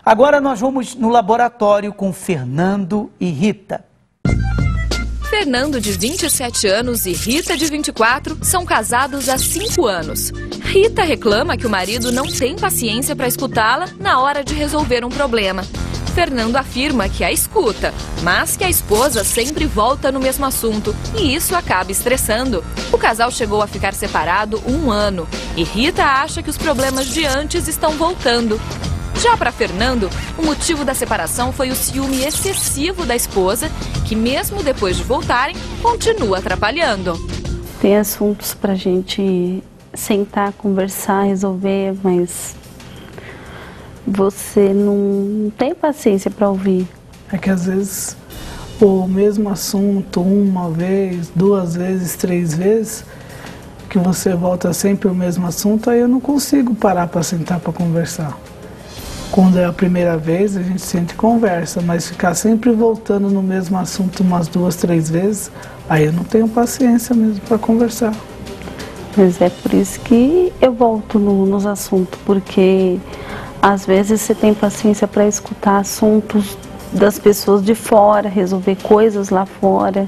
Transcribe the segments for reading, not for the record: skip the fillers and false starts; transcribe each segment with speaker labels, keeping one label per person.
Speaker 1: Agora nós vamos no laboratório com Fernando e Rita.
Speaker 2: Fernando, de 27 anos, e Rita, de 24, são casados há 5 anos. Rita reclama que o marido não tem paciência para escutá-la na hora de resolver um problema. Fernando afirma que a escuta, mas que a esposa sempre volta no mesmo assunto e isso acaba estressando. O casal chegou a ficar separado 1 ano e Rita acha que os problemas de antes estão voltando. Já para Fernando, o motivo da separação foi o ciúme excessivo da esposa, que mesmo depois de voltarem, continua atrapalhando.
Speaker 3: Tem assuntos pra gente sentar, conversar, resolver, mas você não tem paciência para ouvir.
Speaker 4: É que às vezes o mesmo assunto, 1 vez, 2 vezes, 3 vezes, que você volta sempre o mesmo assunto, aí eu não consigo parar para sentar para conversar. Quando é a primeira vez, a gente sente e conversa, mas ficar sempre voltando no mesmo assunto umas 2, 3 vezes, aí eu não tenho paciência mesmo para conversar.
Speaker 3: Mas é por isso que eu volto nos assuntos, porque às vezes você tem paciência para escutar assuntos das pessoas de fora, resolver coisas lá fora,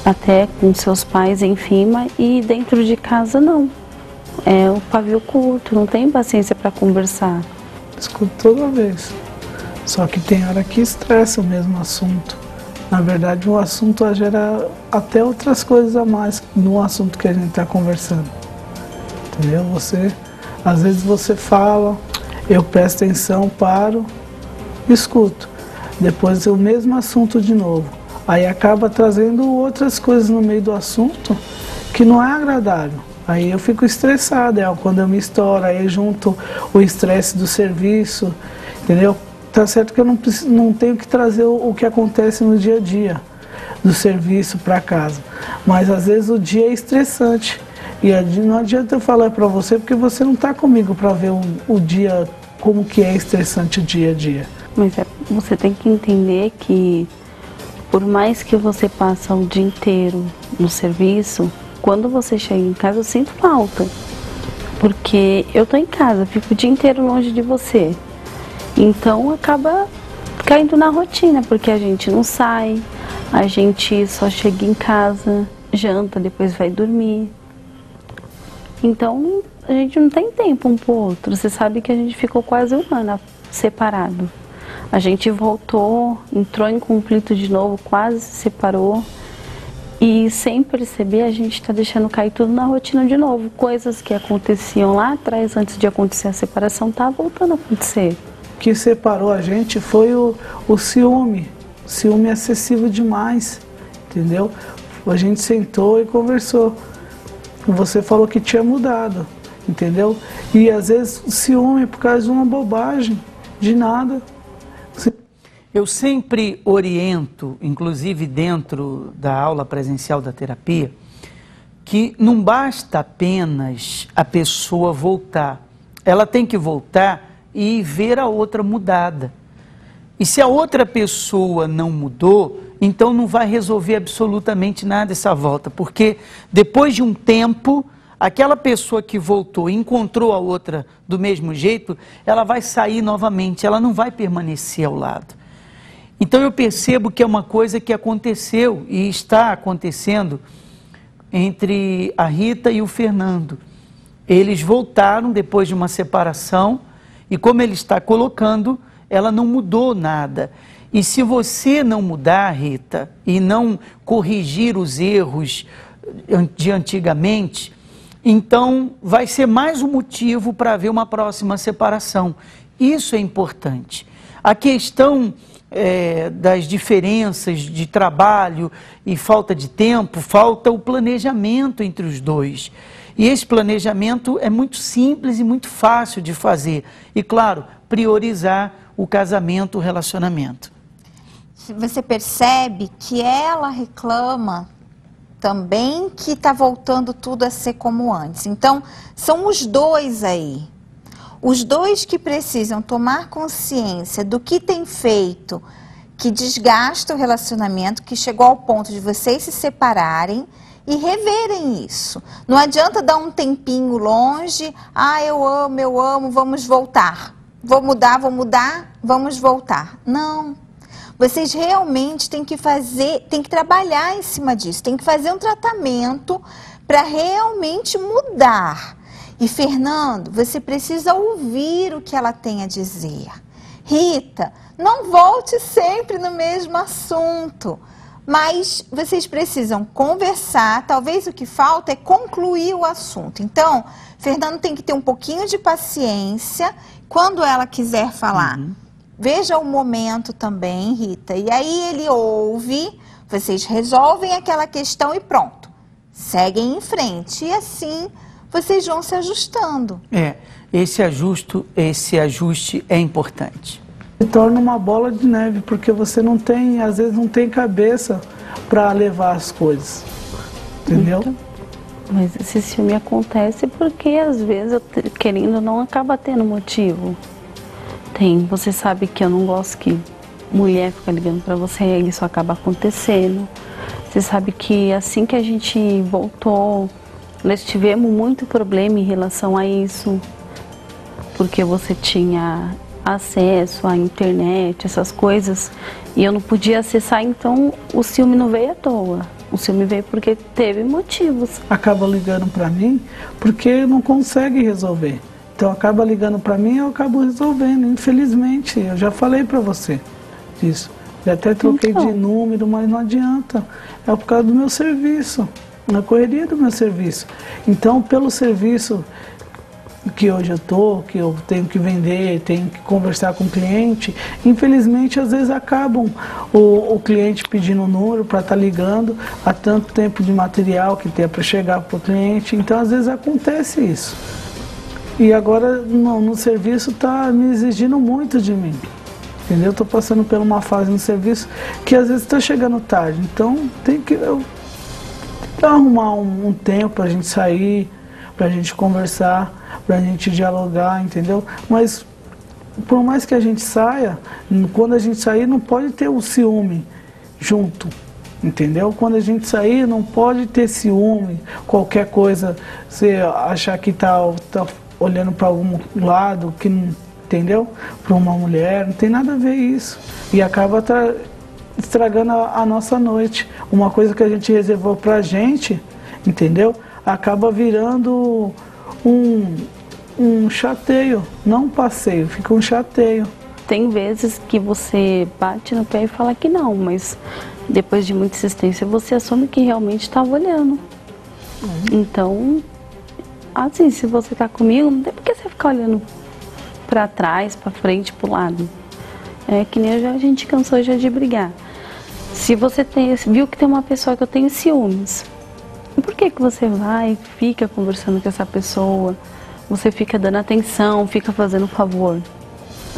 Speaker 3: até com seus pais, enfim, e dentro de casa não. É o pavio curto, não tem paciência para conversar.
Speaker 4: Escuto toda vez, só que tem hora que estressa o mesmo assunto. Na verdade, o assunto gera até outras coisas a mais no assunto que a gente está conversando. Entendeu? Às vezes você fala, eu presto atenção, paro, escuto. Depois é o mesmo assunto de novo. Aí acaba trazendo outras coisas no meio do assunto que não é agradável. Aí eu fico estressado, quando eu me estouro, aí junto o estresse do serviço, entendeu? Tá certo que eu não tenho que trazer o que acontece no dia a dia do serviço para casa, mas às vezes o dia é estressante e não adianta eu falar para você porque você não está comigo para ver o dia, como que é estressante o dia a dia.
Speaker 3: Mas você tem que entender que por mais que você passe o dia inteiro no serviço, quando você chega em casa eu sinto falta, porque eu tô em casa, fico o dia inteiro longe de você, então acaba caindo na rotina, porque a gente não sai, a gente só chega em casa, janta, depois vai dormir, então a gente não tem tempo um pro outro. Você sabe que a gente ficou quase 1 ano separado, a gente voltou, entrou em conflito de novo, quase se separou. E sem perceber, a gente está deixando cair tudo na rotina de novo. Coisas que aconteciam lá atrás, antes de acontecer a separação, tá voltando a acontecer.
Speaker 4: O que separou a gente foi o ciúme. Ciúme excessivo demais, entendeu? A gente sentou e conversou. Você falou que tinha mudado, entendeu? E às vezes o ciúme é por causa de uma bobagem, de nada.
Speaker 1: Eu sempre oriento, inclusive dentro da aula presencial da terapia, que não basta apenas a pessoa voltar. Ela tem que voltar e ver a outra mudada. E se a outra pessoa não mudou, então não vai resolver absolutamente nada essa volta, porque depois de um tempo, aquela pessoa que voltou e encontrou a outra do mesmo jeito, ela vai sair novamente, ela não vai permanecer ao lado. Então eu percebo que é uma coisa que aconteceu e está acontecendo entre a Rita e o Fernando. Eles voltaram depois de uma separação e, como ele está colocando, ela não mudou nada. E se você não mudar, Rita, e não corrigir os erros de antigamente, então vai ser mais um motivo para haver uma próxima separação. Isso é importante. A questão das diferenças de trabalho e falta de tempo, falta o planejamento entre os dois. E esse planejamento é muito simples e muito fácil de fazer. E, claro, priorizar o casamento, o relacionamento.
Speaker 5: Você percebe que ela reclama também que está voltando tudo a ser como antes. Então, são os dois aí. Os dois que precisam tomar consciência do que tem feito, que desgasta o relacionamento, que chegou ao ponto de vocês se separarem e reverem isso. Não adianta dar um tempinho longe, eu amo, vamos voltar. vou mudar, vamos voltar. Não. Vocês realmente têm que trabalhar em cima disso, tem que fazer um tratamento para realmente mudar. E, Fernando, você precisa ouvir o que ela tem a dizer. Rita, não volte sempre no mesmo assunto, mas vocês precisam conversar, talvez o que falta é concluir o assunto. Então, Fernando tem que ter um pouquinho de paciência quando ela quiser falar. Veja o momento também, Rita, e aí ele ouve, vocês resolvem aquela questão e pronto, seguem em frente, e assim vocês vão se ajustando.
Speaker 1: Esse ajuste é importante.
Speaker 4: Se torna uma bola de neve, porque você não tem, às vezes não tem cabeça para levar as coisas, entendeu?
Speaker 3: Então, mas esse ciúme acontece porque às vezes, querendo ou não, acaba tendo motivo. Você sabe que eu não gosto que mulher fica ligando para você, isso acaba acontecendo. Você sabe que assim que a gente voltou, nós tivemos muito problema em relação a isso, porque você tinha acesso à internet, essas coisas, e eu não podia acessar, então o ciúme não veio à toa. O ciúme veio porque teve motivos.
Speaker 4: Acaba ligando para mim porque não consegue resolver. Então acaba ligando para mim e eu acabo resolvendo, infelizmente. Eu já falei para você disso. Já até troquei de número, mas não adianta. É por causa do meu serviço, na correria do meu serviço. Então, pelo serviço que hoje eu estou, que eu tenho que vender, tenho que conversar com o cliente, infelizmente às vezes acabam o cliente pedindo o número para estar ligando, há tanto tempo de material que tem para chegar para o cliente, então às vezes acontece isso. E agora no serviço está me exigindo muito de mim, entendeu? Estou passando por uma fase no serviço que às vezes está chegando tarde, então tem que arrumar um tempo para a gente sair, para a gente conversar, para a gente dialogar, entendeu? Mas por mais que a gente saia, quando a gente sair não pode ter o ciúme junto, entendeu? Quando a gente sair não pode ter ciúme, qualquer coisa, você achar que tá olhando para algum lado, que não, entendeu? Para uma mulher, não tem nada a ver isso. E acaba estragando a nossa noite. Uma coisa que a gente reservou pra gente, entendeu? Acaba virando um chateio, não um passeio, fica um chateio.
Speaker 3: Tem vezes que você bate no pé e fala que não, mas depois de muita insistência você assume que realmente estava olhando. Então, assim, se você tá comigo, não tem por que você ficar olhando para trás, para frente, para o lado. É que nem a gente cansou já de brigar. Se você viu que tem uma pessoa que eu tenho ciúmes, por que você vai, fica conversando com essa pessoa, você fica dando atenção, fica fazendo favor?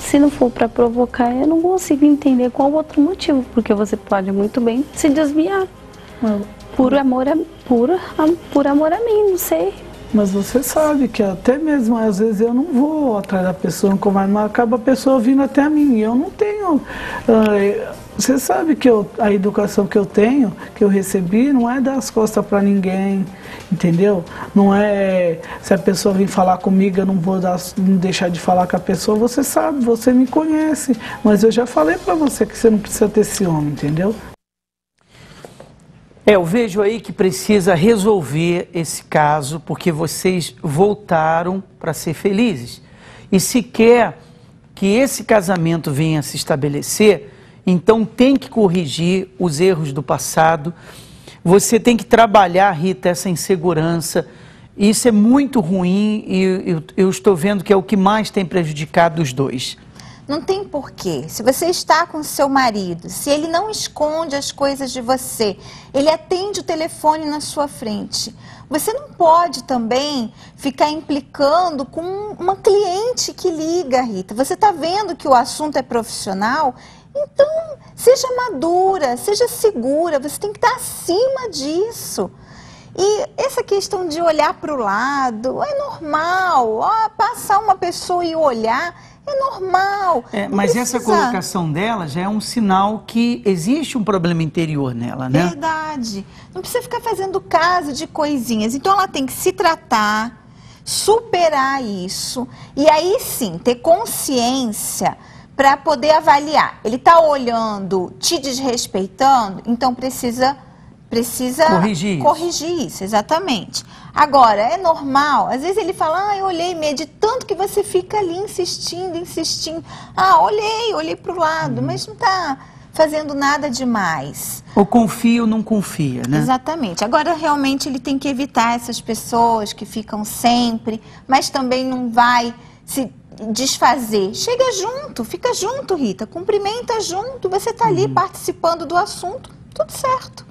Speaker 3: Se não for para provocar, eu não consigo entender qual outro motivo, porque você pode muito bem se desviar. Por amor a mim, não sei.
Speaker 4: Mas você sabe que até mesmo às vezes eu não vou atrás da pessoa, mas acaba a pessoa vindo até mim. Eu não tenho... você sabe que a educação que eu tenho, que eu recebi, não é dar as costas para ninguém, entendeu? Não é se a pessoa vir falar comigo, eu não vou não deixar de falar com a pessoa. Você sabe, você me conhece, mas eu já falei para você que você não precisa ter ciúme, entendeu?
Speaker 1: Eu vejo aí que precisa resolver esse caso, porque vocês voltaram para ser felizes. E se quer que esse casamento venha a se estabelecer, então tem que corrigir os erros do passado. Você tem que trabalhar, Rita, essa insegurança. Isso é muito ruim e eu estou vendo que é o que mais tem prejudicado os dois.
Speaker 5: Não tem porquê. Se você está com seu marido, se ele não esconde as coisas de você, ele atende o telefone na sua frente, você não pode também ficar implicando com uma cliente que liga, Rita. Você está vendo que o assunto é profissional? Então, seja madura, seja segura, você tem que estar acima disso. E essa questão de olhar para o lado é normal. Passar uma pessoa e olhar é normal.
Speaker 1: Mas essa colocação dela já é um sinal que existe um problema interior nela, né?
Speaker 5: Verdade. Não precisa ficar fazendo caso de coisinhas. Então ela tem que se tratar, superar isso e aí sim ter consciência para poder avaliar. Ele está olhando, te desrespeitando, então precisa corrigir isso, exatamente. Agora, é normal, às vezes ele fala, eu olhei meio, de tanto que você fica ali insistindo. Olhei para o lado, mas não está fazendo nada demais.
Speaker 1: Ou confia ou não confia, né?
Speaker 5: Exatamente. Agora, realmente, ele tem que evitar essas pessoas que ficam sempre, mas também não vai se desfazer. Chega junto, fica junto, Rita, cumprimenta junto, você está ali participando do assunto, tudo certo.